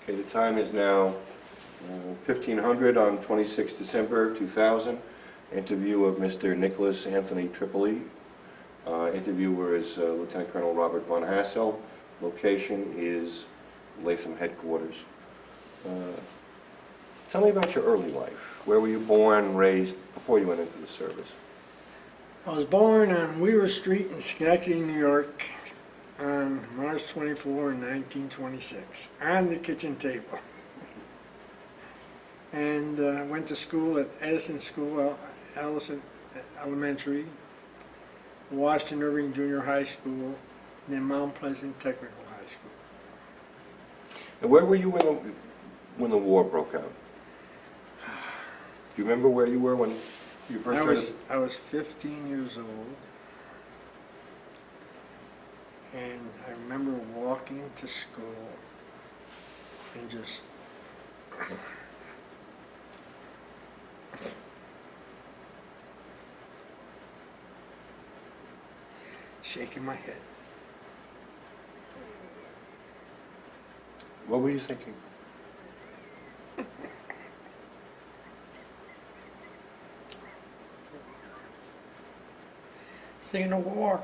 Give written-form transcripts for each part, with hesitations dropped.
Okay, the time is now 1500 on 26 December 2000. Interview of Mr. Nicholas Anthony Tripoli. Interviewer is Lieutenant Colonel Robert Von Hassel. Location is Latham headquarters. Tell me about your early life. Where were you born, raised, before you went into the service? I was born on Weaver Street in Schenectady, New York on March 24, 1926, on the kitchen table. And went to school at Edison School, Allison Elementary, Washington Irving Junior High School, and then Mount Pleasant Technical High School. And where were you when the war broke out? Do you remember where you were when you first started? I was 15 years old, and I remember walking to school and just shaking my head. What were you thinking? Thinking of war.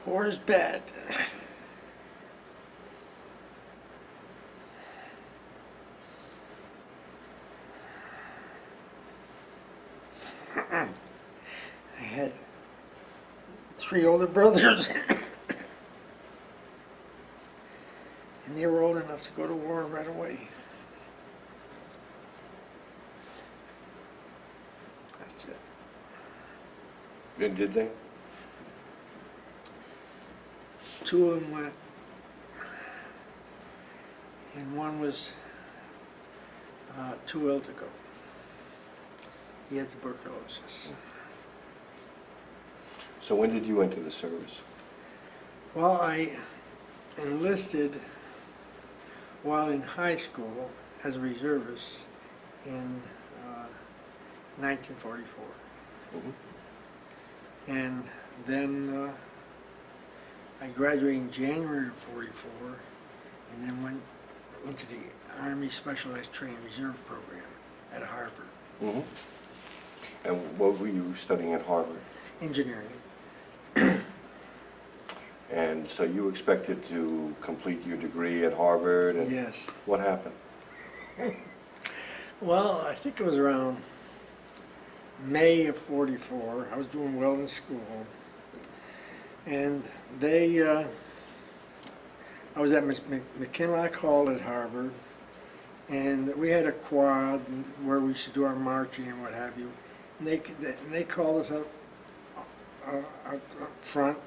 War is bad. I had 3 older brothers, and they were old enough to go to war right away. That's it. And did they? 2 of them went, and one was too ill to go. He had tuberculosis. So when did you enter the service? Well, I enlisted while in high school as a reservist in 1944. Mm-hmm. And then I graduated in January of 44, and then went into the Army Specialized Training Reserve Program at Harvard. Mm-hmm. And what were you studying at Harvard? Engineering. And so you expected to complete your degree at Harvard? And Yes. what happened? Well, I think it was around May of 44. I was doing well in school. And I was at McKinlock Hall at Harvard, and we had a quad where we should do our marching and what have you. And they called us up front,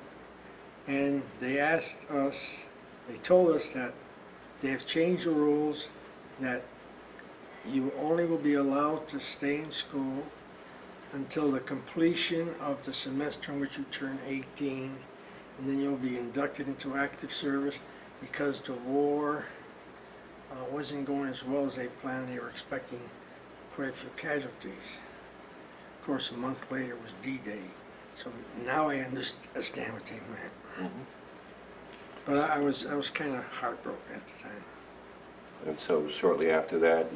and they asked us, they told us that they have changed the rules, that you only will be allowed to stay in school until the completion of the semester in which you turn 18, and then you'll be inducted into active service, because the war wasn't going as well as they planned. They were expecting quite a few casualties. Of course, a month later was D-Day, so now I understand what they meant. Mm-hmm. But I was kind of heartbroken at the time. And so shortly after that,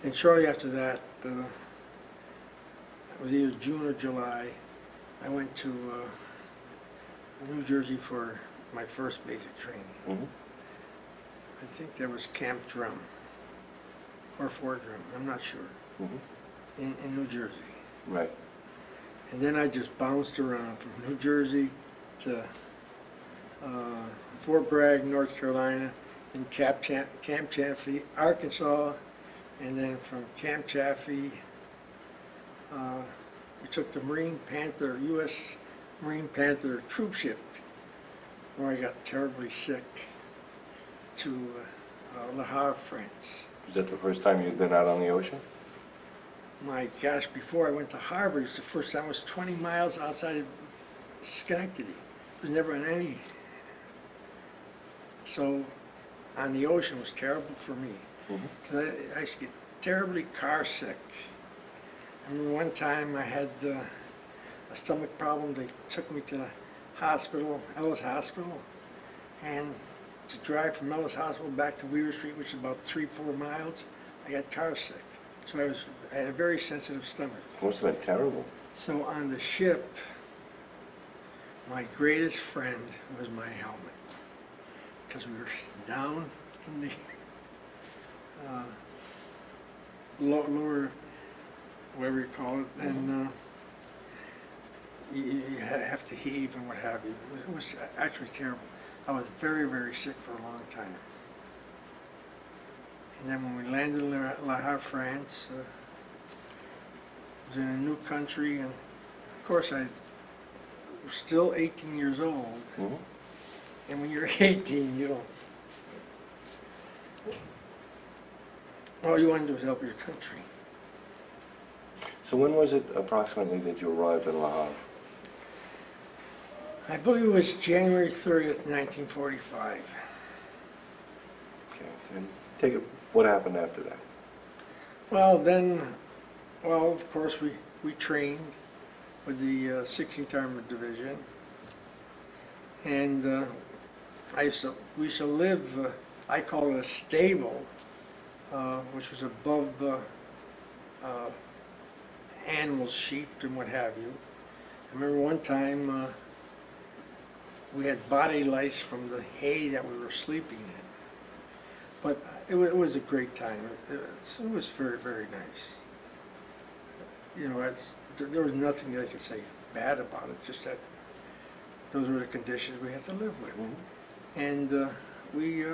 And shortly after that, it was either June or July, I went to New Jersey for my first basic training. Mm-hmm. I think that was Camp Drum, or Fort Drum, I'm not sure, Mm-hmm. in New Jersey. Right. And then I just bounced around from New Jersey to Fort Bragg, North Carolina, and Camp Chaffee, Arkansas, and then from Camp Chaffee, we took the U.S. Marine Panther troop ship, where I got terribly sick, to Le Havre, France. Was that the first time you'd been out on the ocean? My gosh, before I went to Harvard, it was the first time I was 20 miles outside of Schenectady. It was never on any. So on the ocean was terrible for me. Because I used to get terribly car sick. I remember one time I had a stomach problem. They took me to the hospital, Ellis Hospital, and to drive from Ellis Hospital back to Weaver Street, which is about 3-4 miles, I got car sick. So I had a very sensitive stomach. Must have been terrible. So on the ship, my greatest friend was my helmet. Because we were down in the lower, whatever you call it, and you have to heave and what have you. It was actually terrible. I was very, very sick for a long time. And then when we landed in Le Havre, France, was in a new country, and of course I was still 18 years old. Mm-hmm. And when you're 18, you don't, all you want to do is help your country. So when was it approximately that you arrived in Le Havre? I believe it was January 30th, 1945. Okay, and take it, what happened after that? Well, then, of course, we trained with the 16th Armored Division. And we used to live, I call it a stable, which was above animals, sheep and what have you. I remember one time we had body lice from the hay that we were sleeping in. But it was a great time. It was very, very nice. You know, there was nothing that I could say bad about it, just that those were the conditions we had to live with. Mm-hmm. And we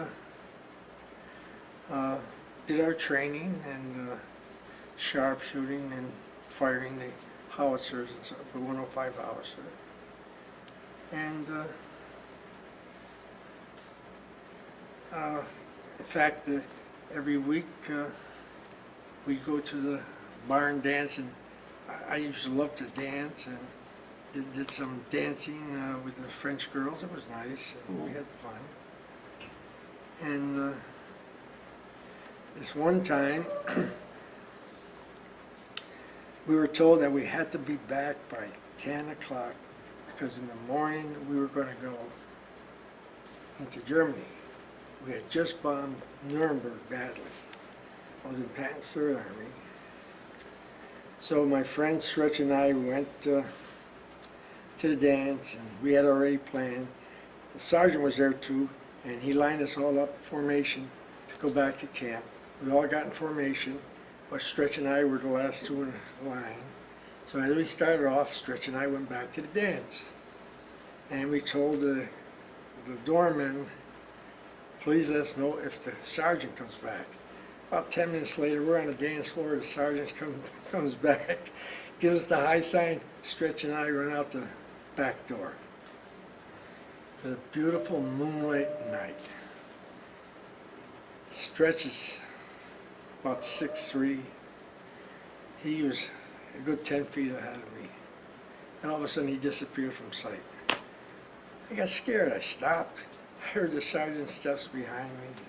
did our training and sharpshooting and firing the howitzers and stuff, the 105 howitzer. And in fact, every week we'd go to the barn dance, and I used to love to dance, and did some dancing with the French girls. It was nice, and we had fun. And this one time, we were told that we had to be back by 10 o'clock because in the morning we were going to go into Germany. We had just bombed Nuremberg badly. I was in Patton's Third Army. So my friend Stretch and I went to the dance, and we had already planned. The sergeant was there too, and he lined us all up in formation to go back to camp. We all got in formation, but Stretch and I were the last two in the line. So as we started off, Stretch and I went back to the dance. And we told the doorman, please let us know if the sergeant comes back. About 10 minutes later, we're on the dance floor, the sergeant comes back, gives us the high sign, Stretch and I run out the back door. It was a beautiful moonlight night. Stretch is about 6'3". He was a good 10 feet ahead of me. And all of a sudden he disappeared from sight. I got scared. I stopped. I heard the sergeant's steps behind me.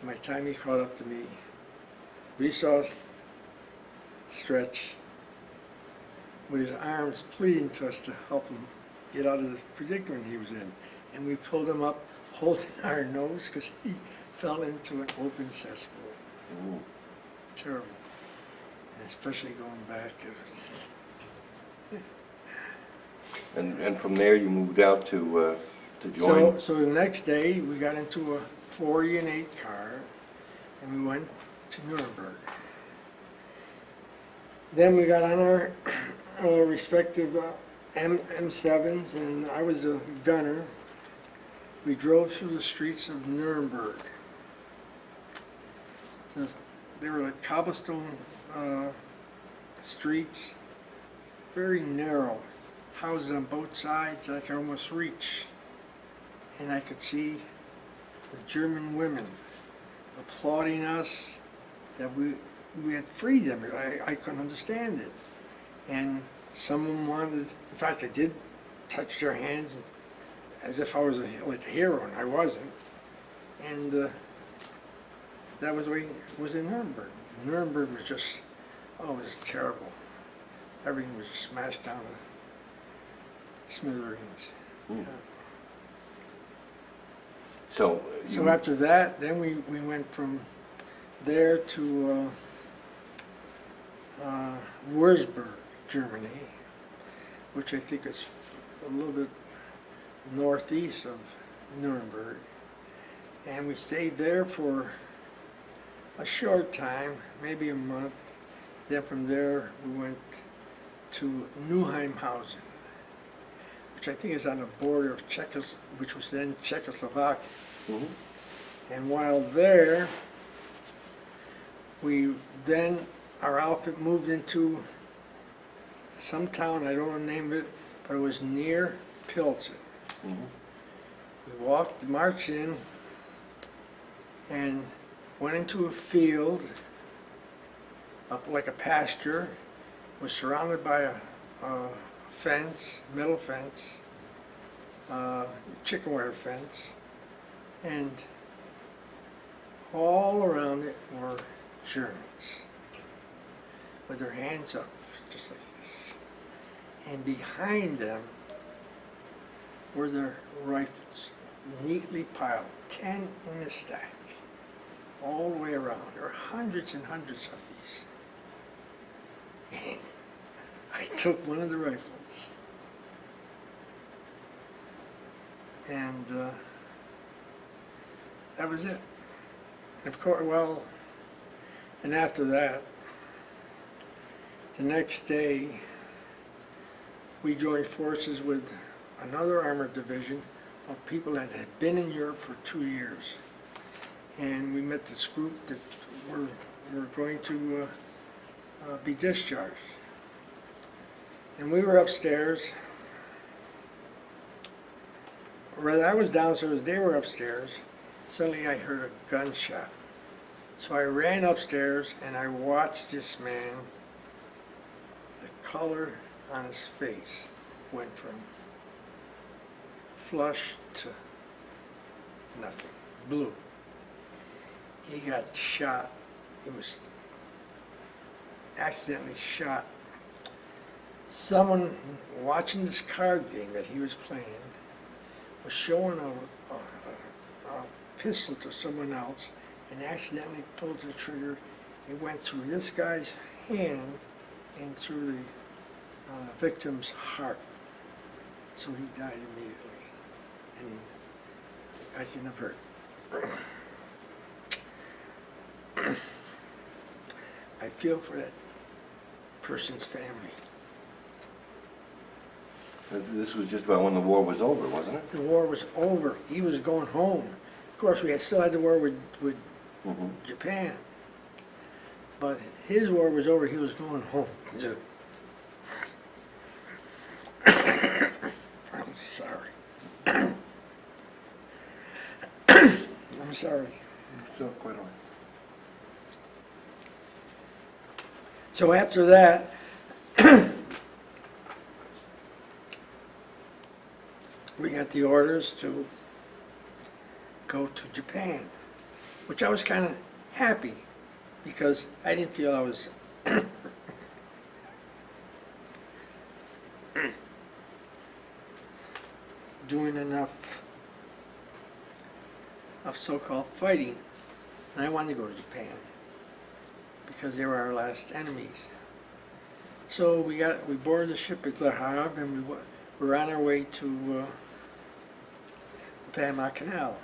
By the time he caught up to me, we saw Stretch with his arms pleading to us to help him get out of the predicament he was in. And we pulled him up, holding our nose, because he fell into an open cesspool. Ooh. Terrible. And especially going back. And from there you moved out to join? So the next day, we got into a 40 and 8 car, and we went to Nuremberg. Then we got on our respective M7s, and I was a gunner. We drove through the streets of Nuremberg. They were like cobblestone streets, very narrow, houses on both sides I could almost reach. And I could see the German women applauding us that we had freed them. I couldn't understand it. And some of them wanted, in fact I did touch their hands as if I was like a hero, and I wasn't. And that was the way it was in Nuremberg. Nuremberg was just, oh, it was terrible. Everything was just smashed down to smithereens. Mm. Yeah. So, So after that, then we went from there to Würzburg, Germany, which I think is a little bit northeast of Nuremberg. And we stayed there for a short time, maybe a month. Then from there, we went to Neuheimhausen, which I think is on the border of which was then Czechoslovakia. mhm. And while there, our outfit moved into some town, I don't know the name of it, but it was near Pilsen. Mhm. We marched in, and went into a field, up like a pasture, was surrounded by a fence, metal fence, chicken wire fence, and all around it were Germans with their hands up, just like this. And behind them were their rifles, neatly piled, 10 in a stack, all the way around. There were hundreds and hundreds of these. And I took one of the rifles, and that was it. And of course, and after that, the next day, we joined forces with another armored division of people that had been in Europe for 2 years. And we met this group that were going to be discharged. And we were upstairs. Rather, I was downstairs, they were upstairs. Suddenly I heard a gunshot. So I ran upstairs and I watched this man, the color on his face went from flush to nothing, blue. He got shot. He was accidentally shot. Someone watching this card game that he was playing was showing a pistol to someone else and accidentally pulled the trigger. It went through this guy's hand and through the victim's heart. So he died immediately. And I can have hurt. I feel for that person's family. This was just about when the war was over, wasn't it? The war was over. He was going home. Of course, we still had the war with Mhm. Japan. But his war was over. He was going home. I'm sorry. I'm sorry. So, quite all right. So after that, we got the orders to go to Japan, which I was kind of happy because I didn't feel I was doing enough of so-called fighting, and I wanted to go to Japan because they were our last enemies. So we boarded the ship at Latham, and we were on our way to the Panama Canal.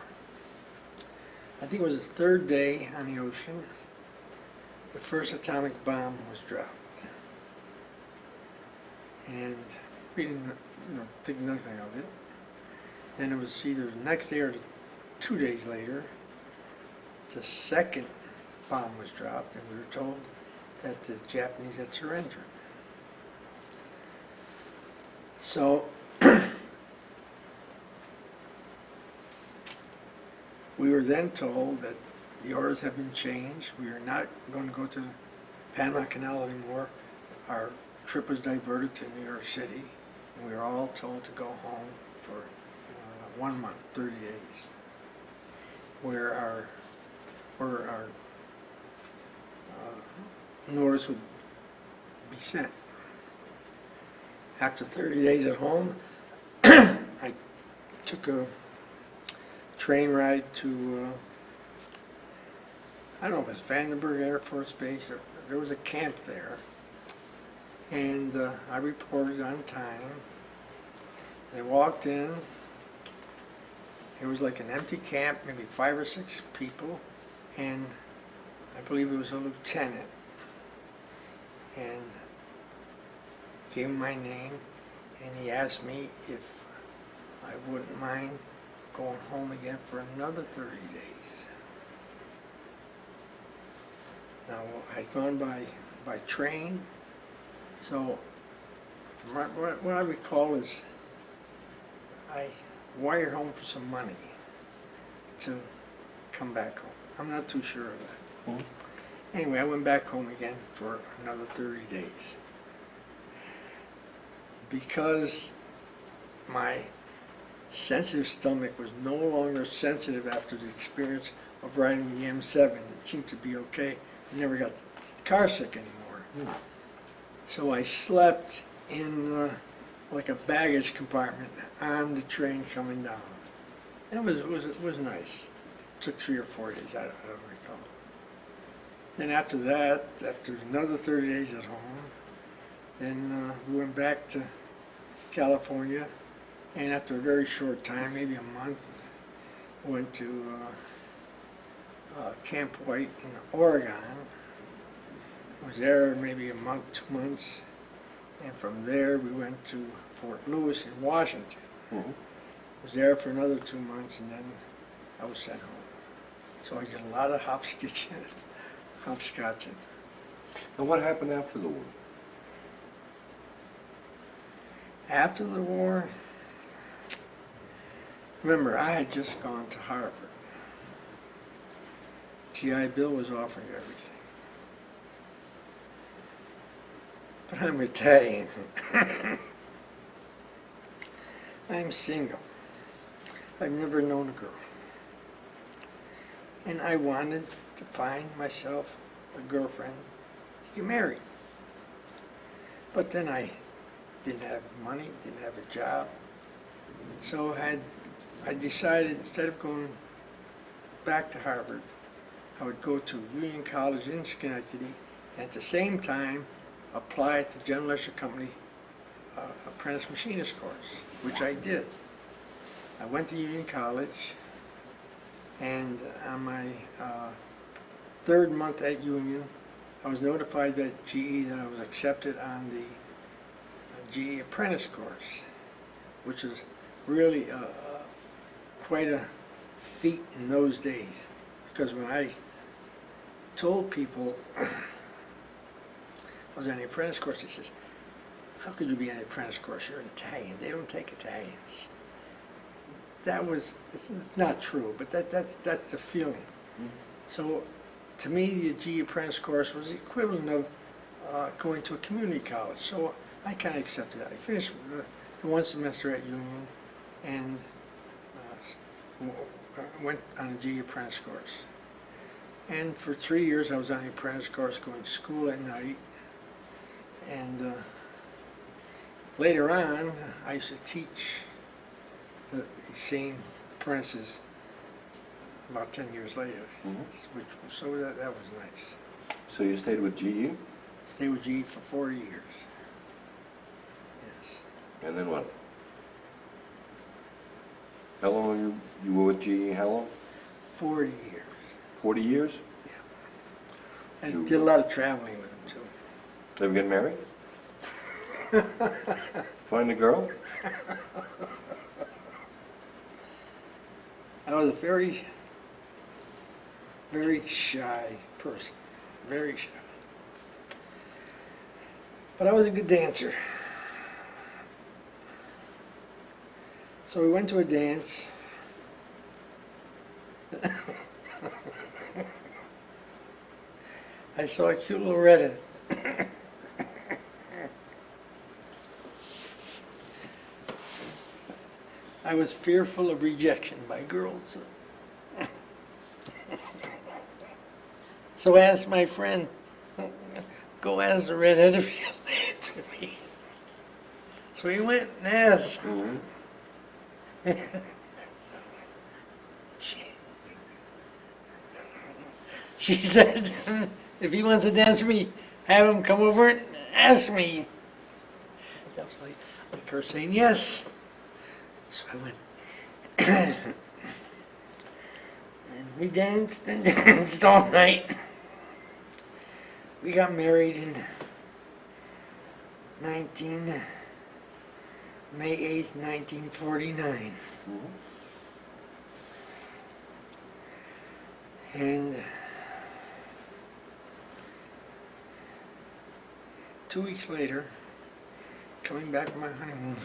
I think it was the third day on the ocean. The first atomic bomb was dropped, and we didn't, think nothing of it. Then it was either the next day or 2 days later, the second bomb was dropped, and we were told that the Japanese had surrendered. So we were then told that the orders have been changed. We are not going to go to the Panama Canal anymore. Our trip was diverted to New York City, and we were all told to go home for 1 month, 30 days, where our notice would be sent. After 30 days at home, I took a train ride to, I don't know if it's Vandenberg Air Force Base, or there was a camp there. And I reported on time. They walked in. It was like an empty camp, maybe 5 or 6 people, and I believe it was a lieutenant. And gave him my name, and he asked me if I wouldn't mind going home again for another 30 days. Now, I'd gone by train, so from what I recall is I wired home for some money to come back home. I'm not too sure of that. Mhm. Anyway, I went back home again for another 30 days. Because my sensitive stomach was no longer sensitive after the experience of riding the M7. It seemed to be okay. I never got car sick anymore. So I slept in like a baggage compartment on the train coming down. And it was nice. It took 3 or 4 days, I don't recall. Then after that, after another 30 days at home, then we went back to California, and after a very short time, maybe a month, went to Camp White in Oregon. Was there maybe a month, 2 months, and from there we went to Fort Lewis in Washington. Mhm. Was there for another 2 months, and then I was sent home. So I did a lot of hopscotching. And what happened after the war? After the war, remember, I had just gone to Harvard. GI Bill was offering everything. But I'm Italian. I'm single. I've never known a girl. And I wanted to find myself a girlfriend to get married. But then I didn't have money, didn't have a job. So I decided instead of going back to Harvard, I would go to Union College in Schenectady, and at the same time apply at the General Electric Company apprentice machinist course, which I did. I went to Union College, and on my 3rd month at Union, I was notified that GE that I was accepted on the GE apprentice course, which is really quite a feat in those days. Because when I told people I was on the apprentice course, they says, "How could you be on the apprentice course? You're an Italian. They don't take Italians." It's not true, but that's the feeling. Mm-hmm. So to me, the GE apprentice course was the equivalent of going to a community college. So I kind of accepted that. I finished the 1 semester at Union and went on a GE apprentice course. And for 3 years I was on the apprentice course, going to school at night. And later on, I used to teach the same apprentices about 10 years later. Mhm. So that was nice. So you stayed with GE? Stayed with GE for 40 years. Yes. And then what? How long you were with GE? How long? 40 years. 40 years? I You- did a lot of traveling with them too. Ever get married? Find a girl? I was a very, very shy person. Very shy. But I was a good dancer. So we went to a dance. I saw a cute little redhead. I was fearful of rejection by girls. So I asked my friend, "Go ask the redhead if she'll answer me." So he went and asked. Mhm. She said, if he wants to dance with me, have him come over and ask me. I was like, of course, saying yes. So I went. And we danced and danced all night. We got married in May 8th, 1949. And 2 weeks later, coming back from my honeymoon,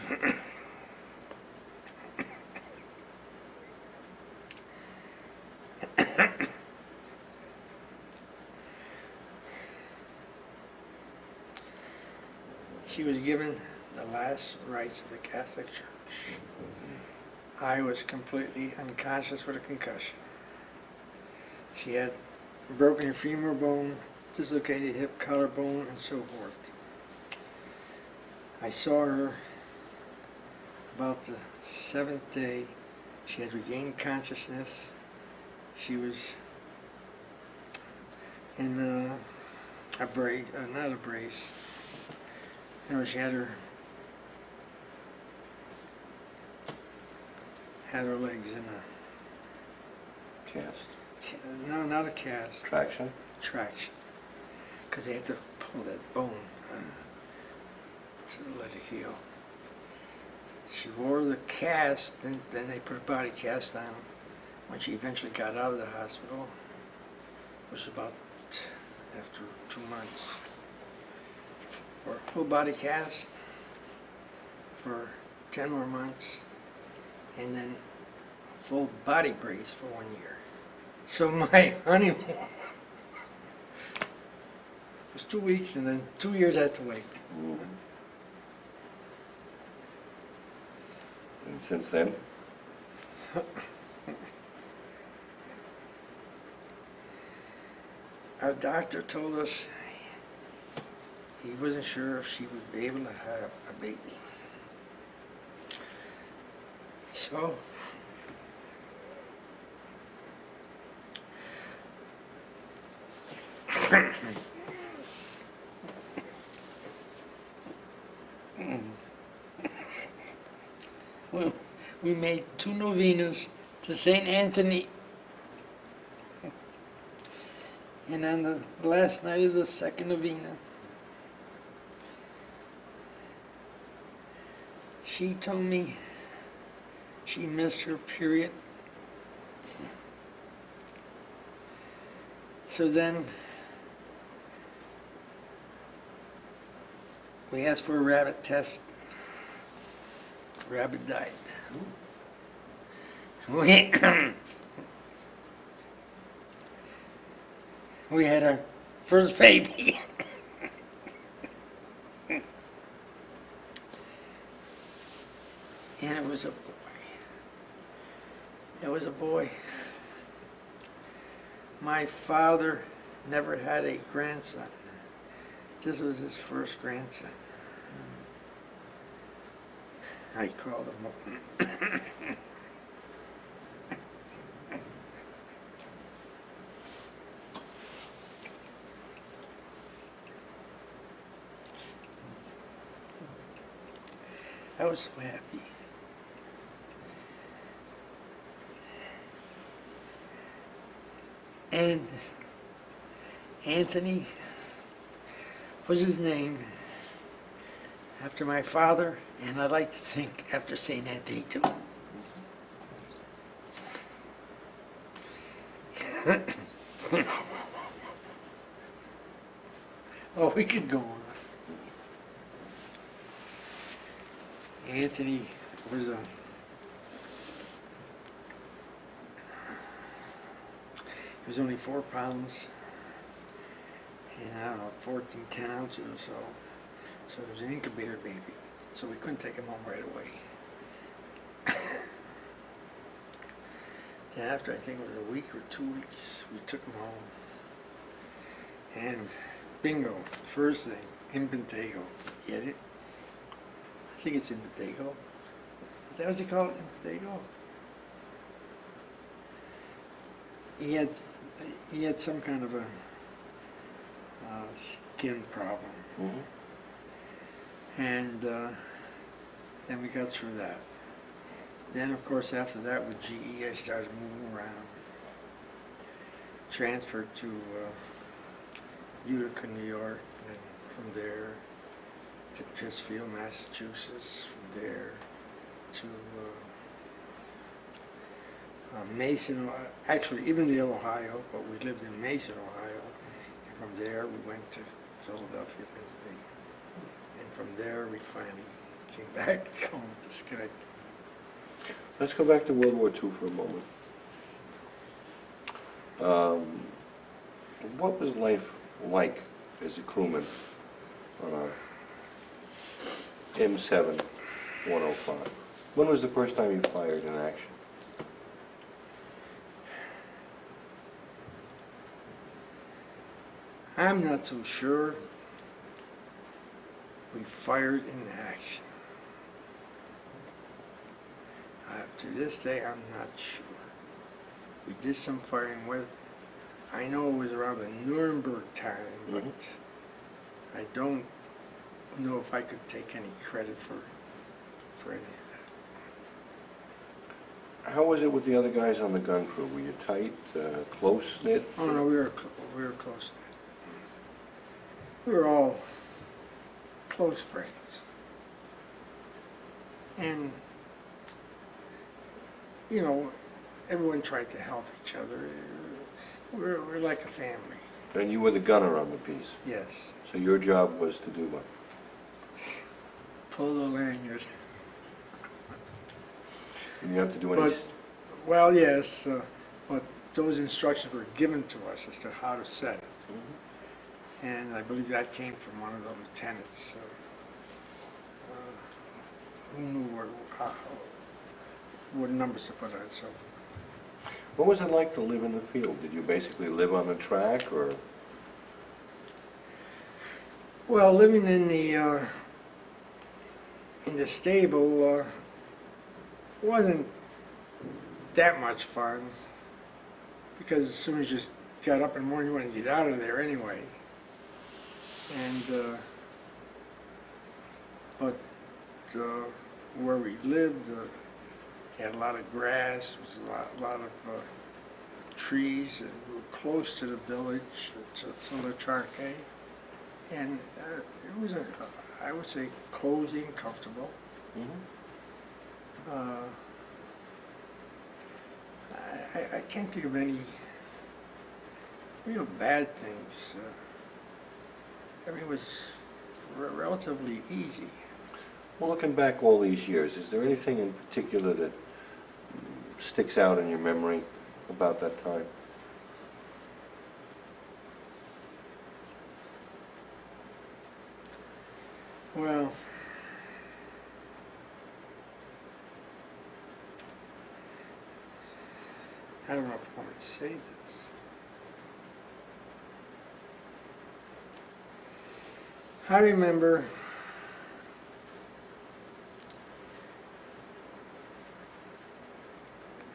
she was given the last rites of the Catholic Church. I was completely unconscious with a concussion. She had broken femur bone, dislocated hip, collarbone, and so forth. I saw her about the 7th day. She had regained consciousness. She was in a brace, not a brace. You know, she had her legs in a Cast. no, not a cast. Traction. Traction. Because they had to pull that bone to let it heal. She wore the cast, then they put a body cast on when she eventually got out of the hospital. It was about after 2 months. For a full body cast for 10 more months, and then a full body brace for 1 year. So my honeymoon was 2 weeks, and then 2 years I had to wait. And since then? Our doctor told us he wasn't sure if she would be able to have a baby. So we made 2 novenas to St. Anthony. And on the last night of the second novena, she told me she missed her period. So then we asked for a rabbit test. Rabbit died. We had our first baby. And it was a boy. It was a boy. My father never had a grandson. This was his first grandson. I called him up. I was so happy. And Anthony was his name, after my father, and I'd like to think after St. Anthony too. Oh, we could go on. Anthony was he was only 4 pounds and I don't know, 14, 10 ounces or so. So it was an incubator baby. So we couldn't take him home right away. Then after I think it was a week or 2 weeks, we took him home. And bingo, first thing, impetigo. Get it? I think it's impetigo. Is that what you call it, impetigo? he had some kind of a skin problem, Mhm. and then we got through that. Then, of course, after that with GE, I started moving around. Transferred to Utica, New York, and from there to Pittsfield, Massachusetts, from there to Mason, actually Evendale, Ohio, but we lived in Mason, Ohio. And from there we went to Philadelphia, Pennsylvania. And from there we finally came back home to Schenectady. Let's go back to World War II for a moment. What was life like as a crewman on a M7-105? When was the first time you fired in action? I'm not so sure. We fired in action. To this day, I'm not sure. We did some firing with, I know it was around the Nuremberg time, but I don't know if I could take any credit for any of that. How was it with the other guys on the gun crew? Were you tight, close-knit? Oh no, we were close. We were all close friends, and you know, everyone tried to help each other. We're like a family. And you were the gunner on the piece. Yes. So your job was to do what? Pull the lanyard. Did you have to do any... Well, yes, but those instructions were given to us as to how to set it. And I believe that came from one of the lieutenants who knew what numbers to put on it. So, What was it like to live in the field? Did you basically live on the track, or? well, living in the stable wasn't that much fun, because as soon as you got up in the morning, you wanted to get out of there anyway. And but where we lived, had a lot of grass, there was a lot of trees, and we were close to the village, to the Charquet, and it was, I would say, cozy and comfortable. I can't think of any real bad things. Everything was relatively easy. Well, looking back all these years, is there anything in particular that sticks out in your memory about that time? Well, I don't know if I want to say this. I remember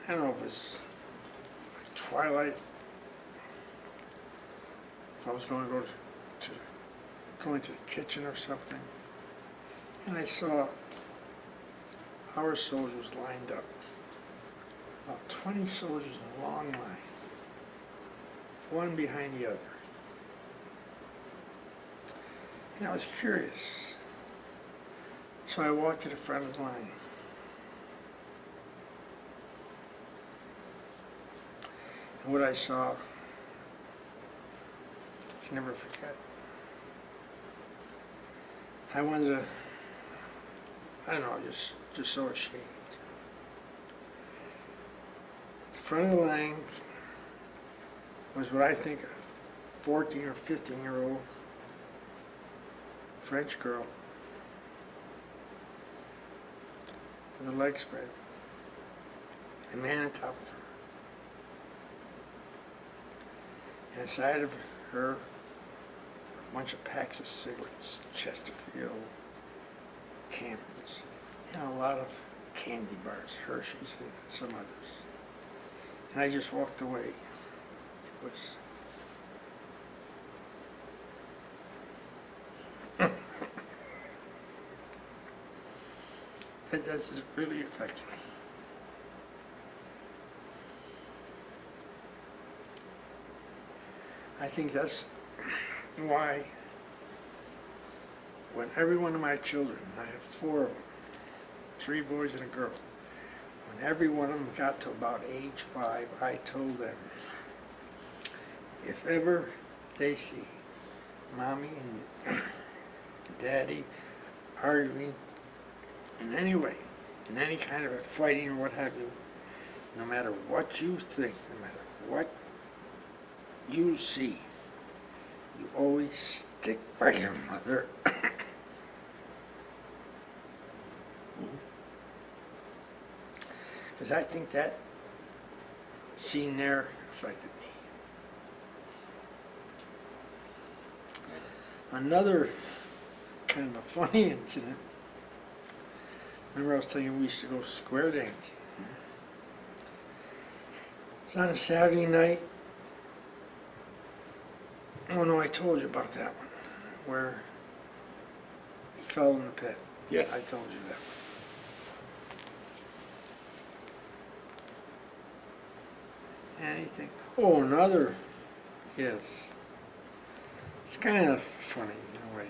I don't know if it was twilight, if I was going to go into the kitchen or something, and I saw our soldiers lined up, about 20 soldiers in a long line, one behind the other. And I was curious, so I walked to the front of the line. And what I saw, I can never forget. I wanted to, I don't know, just so ashamed. At the front of the line was what I think a 14 or 15-year-old French girl with her legs spread, a man on top of her. And inside of her, a bunch of packs of cigarettes, Chesterfield, Campbell's, and a lot of candy bars, Hershey's, and some others. And I just walked away. was. That does really affect me. I think that's why when every one of my children, I have 4 of them, 3 boys and a girl, when every one of them got to about age 5, I told them, if ever they see mommy and daddy arguing in any way, in any kind of a fighting or what have you, no matter what you think, no matter what you see, you always stick by your mother. Because I think that scene there affected me. Another kind of a funny incident, remember I was telling you we used to go square dancing. It's on a Saturday night. Oh no, I told you about that one, where he fell in the pit. Yes. I told you that one. Anything? Oh, another, yes. It's kind of funny in a way.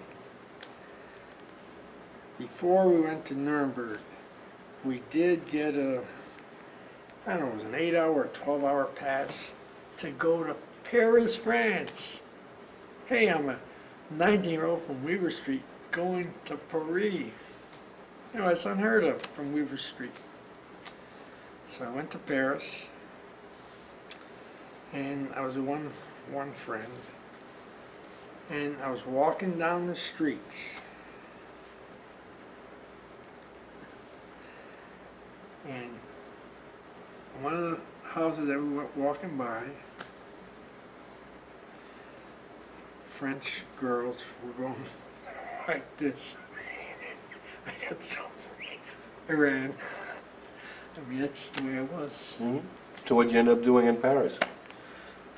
Before we went to Nuremberg, we did get I don't know, it was an 8-hour or 12-hour pass to go to Paris, France. Hey, I'm a 19-year-old from Weaver Street going to Paris. You know, it's unheard of from Weaver Street. So I went to Paris, and I was with one friend, and I was walking down the streets, and one of the houses that we were walking by, French girls were going like this. I got so afraid. I ran. I mean, that's the way I was. Mm-hmm. So what did you end up doing in Paris?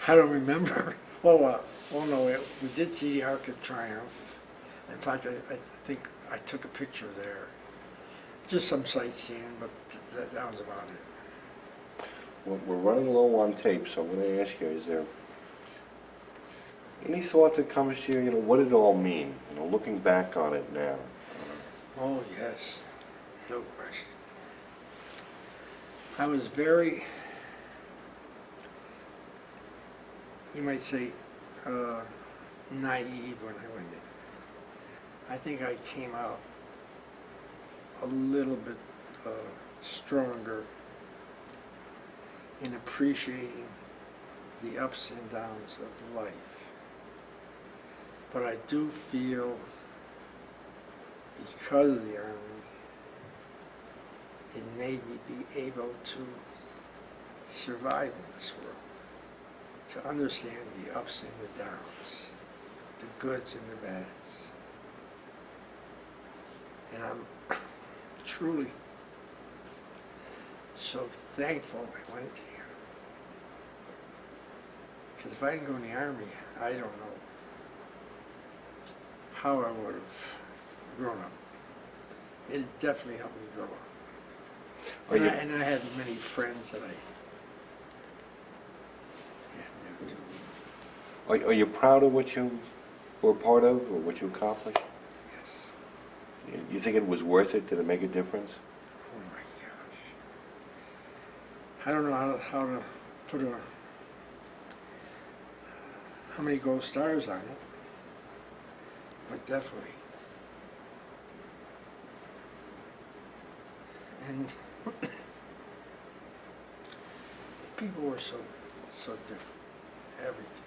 I don't remember. Well, no, we did see the Arc of Triumph. In fact, I think I took a picture there. Just some sightseeing, but that was about it. Well, we're running low on tape, so I'm going to ask you, is there any thought that comes to you, what did it all mean, looking back on it now? Oh, yes. No question. I was very, you might say, naive when I went in. I think I came out a little bit stronger in appreciating the ups and downs of life. But I do feel, because of the Army, it made me be able to survive in this world, to understand the ups and the downs, the goods and the bads. And I'm truly so thankful I went into the Army. Because if I didn't go in the Army, I don't know how I would have grown up. It definitely helped me grow up. And I had many friends that I had there too. Are you proud of what you were part of, or what you accomplished? Yes. You think it was worth it? Did it make a difference? Oh my gosh. I don't know how to put how many gold stars on it, but definitely. And people were so different. Everything.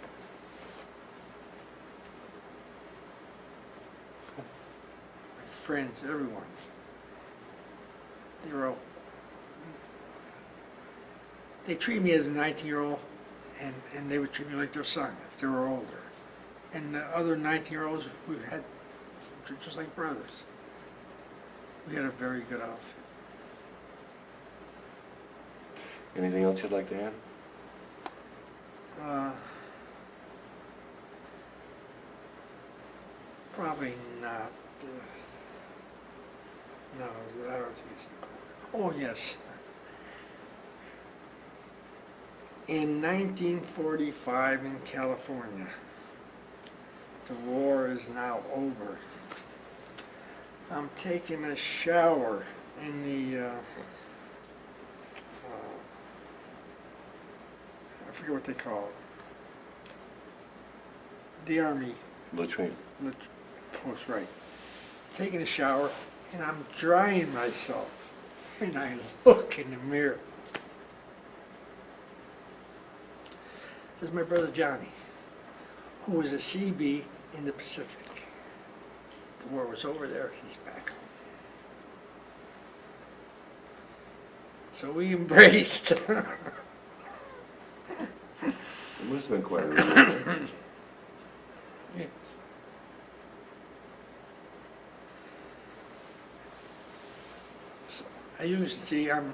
My friends, everyone. They treat me as a 19-year-old, and they would treat me like their son if they were older. And the other 19-year-olds we had, just like brothers. We had a very good outfit. Anything else you'd like to add? Probably not. No, I don't think it's in court. Oh, yes. In 1945 in California, the war is now over. I'm taking a shower in the, I forget what they call it. The Army Latrine. post, right. Taking a shower, and I'm drying myself, and I look in the mirror. This is my brother Johnny, who was a CB in the Pacific. The war was over there, he's back home. So we embraced. It must have been quite a reunion. Yeah. So I used to see, I'm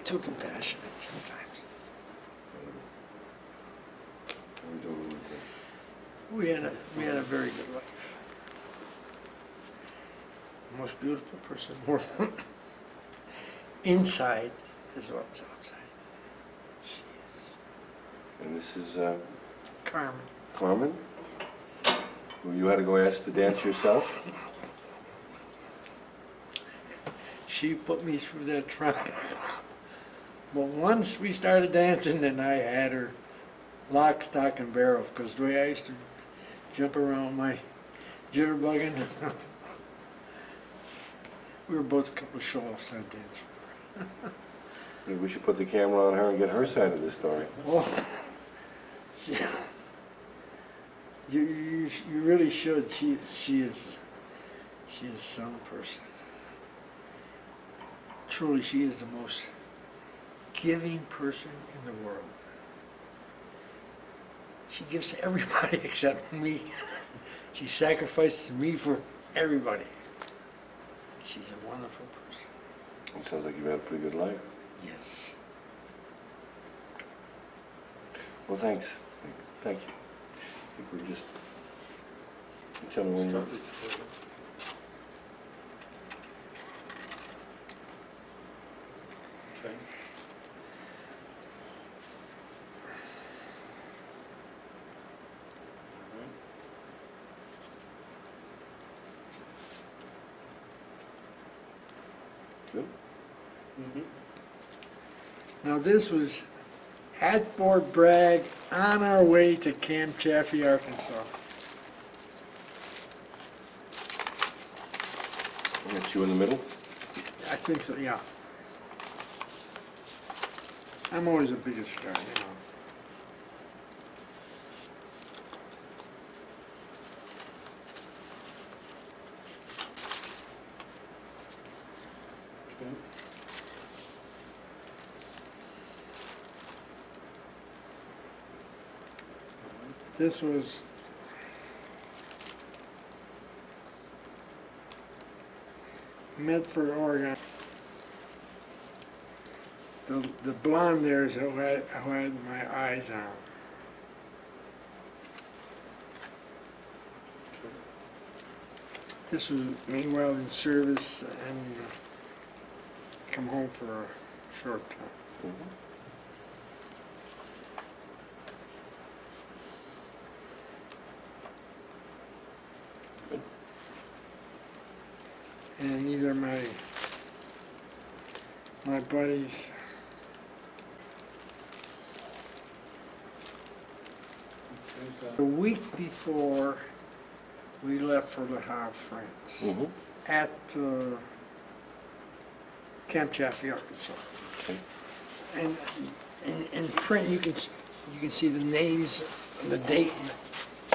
too compassionate sometimes. We had a very good life. Most beautiful person in the world. Inside as well as outside. She is. And this is Carmen. Carmen, who you had to go ask to dance yourself? She put me through that trial. But once we started dancing, then I had her lock, stock, and barrel, because the way I used to jump around my jitterbugging, we were both a couple of show-offs that dance. Maybe we should put the camera on her and get her side of the story. Well, you really should. She is some person. Truly, she is the most giving person in the world. She gives to everybody except me. She sacrifices me for everybody. She's a wonderful person. It sounds like you've had a pretty good life. Yes. Well, thanks. Thank you. I think we're just... Tell me when you're... Okay. Good. Mm-hmm. Now this was at Fort Bragg on our way to Camp Chaffee, Arkansas. That's you in the middle? I think so, yeah. I'm always the biggest guy, you know. Okay. This was Medford, Oregon. The blonde there is who I had my eyes on. This was me while in service and come home for a short time. Mhm. Good. And these are my buddies. The week before we left for Le Havre, France, Mhm. at Camp Chaffee, Arkansas. Okay. And in print, you can see the names, and the date.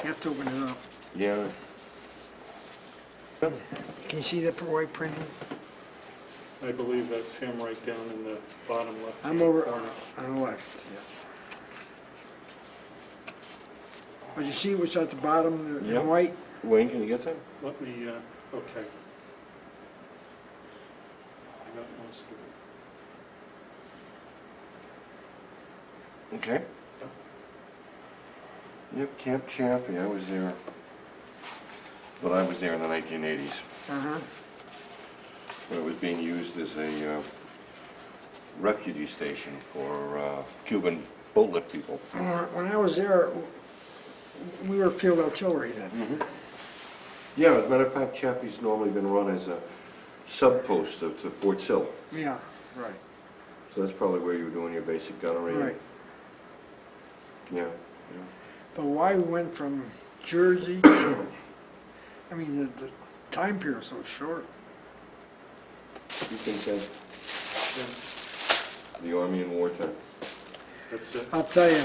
You have to open it up. Yeah. Can you see that white printing? I believe that's him right down in the bottom left. I'm over corner. on the left. Yeah. But you see what's at the bottom in Yeah. white? Wayne, can you get that? Let me, okay. I got most of it. Okay. Yep, Camp Chaffee, I was there, but I was there in the 1980s, Uh-huh. when it was being used as a refugee station for Cuban boat lift people. When I was there, we were field artillery then. Yeah, as a matter of fact, Chaffee's normally been run as a sub-post to Fort Sill. Yeah, right, So that's probably where you were doing your basic gunnery. right. Yeah. But why we went from Jersey, I mean, the time period was so short. You think that Yeah, the Army in wartime? that's it. I'll tell you,